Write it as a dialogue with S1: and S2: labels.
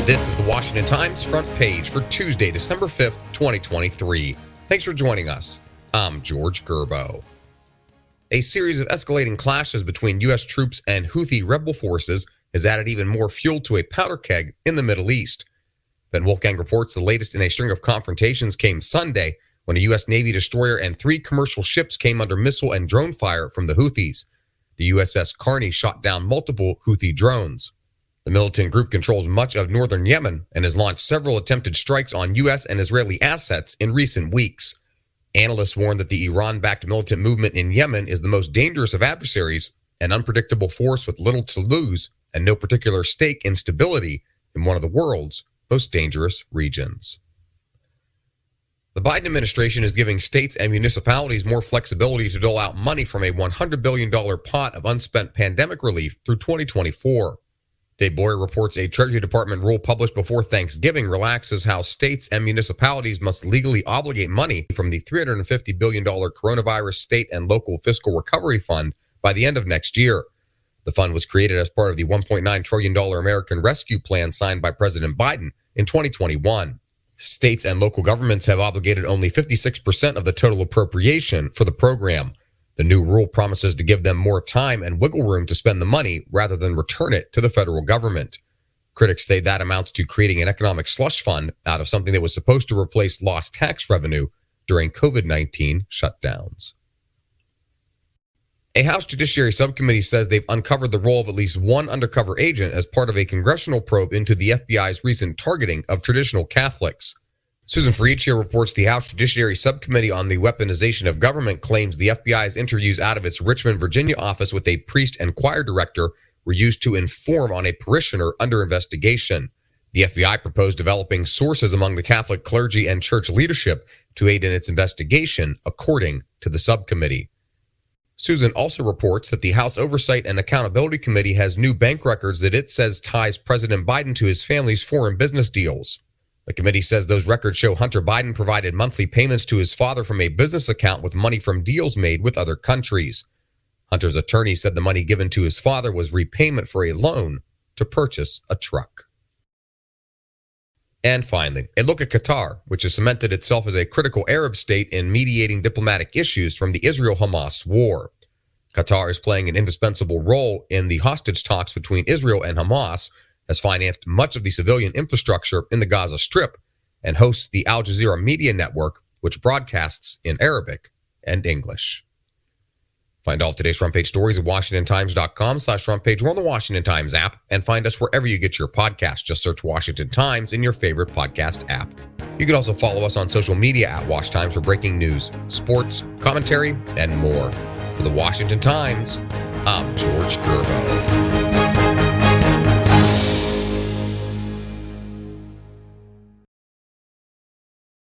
S1: This is the Washington Times front page for Tuesday, December 5th, 2023. Thanks for joining us. I'm George Gerbo. A series of escalating clashes between U.S. troops and Houthi rebel forces has added even more fuel to a powder keg in the Middle East. Ben Wolfgang reports the latest in a string of confrontations came Sunday when a U.S. Navy destroyer and 3 commercial ships came under missile and drone fire from the Houthis. The USS Carney shot down multiple Houthi drones. The militant group controls much of northern Yemen and has launched several attempted strikes on U.S. and Israeli assets in recent weeks. Analysts warn that the Iran-backed militant movement in Yemen is the most dangerous of adversaries, an unpredictable force with little to lose and no particular stake in stability in one of the world's most dangerous regions. The Biden administration is giving states and municipalities more flexibility to dole out money from a $100 billion pot of unspent pandemic relief through 2024. Dave Boyer reports a Treasury Department rule published before Thanksgiving relaxes how states and municipalities must legally obligate money from the $350 billion coronavirus state and local fiscal recovery fund by the end of next year. The fund was created as part of the $1.9 trillion American Rescue Plan signed by President Biden in 2021. States and local governments have obligated only 56% of the total appropriation for the program. The new rule promises to give them more time and wiggle room to spend the money rather than return it to the federal government. Critics say that amounts to creating an economic slush fund out of something that was supposed to replace lost tax revenue during COVID-19 shutdowns. A House Judiciary Subcommittee says they've uncovered the role of at least one undercover agent as part of a congressional probe into the FBI's recent targeting of traditional Catholics. Susan Friedchier reports the House Judiciary Subcommittee on the Weaponization of Government claims the FBI's interviews out of its Richmond, Virginia office with a priest and choir director were used to inform on a parishioner under investigation. The FBI proposed developing sources among the Catholic clergy and church leadership to aid in its investigation, according to the subcommittee. Susan also reports that the House Oversight and Accountability Committee has new bank records that it says ties President Biden to his family's foreign business deals. The committee says those records show Hunter Biden provided monthly payments to his father from a business account with money from deals made with other countries. Hunter's attorney said the money given to his father was repayment for a loan to purchase a truck. And finally, a look at Qatar, which has cemented itself as a critical Arab state in mediating diplomatic issues from the Israel-Hamas war. Qatar is playing an indispensable role in the hostage talks between Israel and Hamas, has financed much of the civilian infrastructure in the Gaza Strip, and hosts the Al Jazeera media network, which broadcasts in Arabic and English. Find all of today's front page stories at WashingtonTimes.com/front page or on the Washington Times app, and find us wherever you get your podcasts. Just search Washington Times in your favorite podcast app. You can also follow us on social media at Wash Times for breaking news, sports, commentary, and more. For the Washington Times, I'm George Gerbo.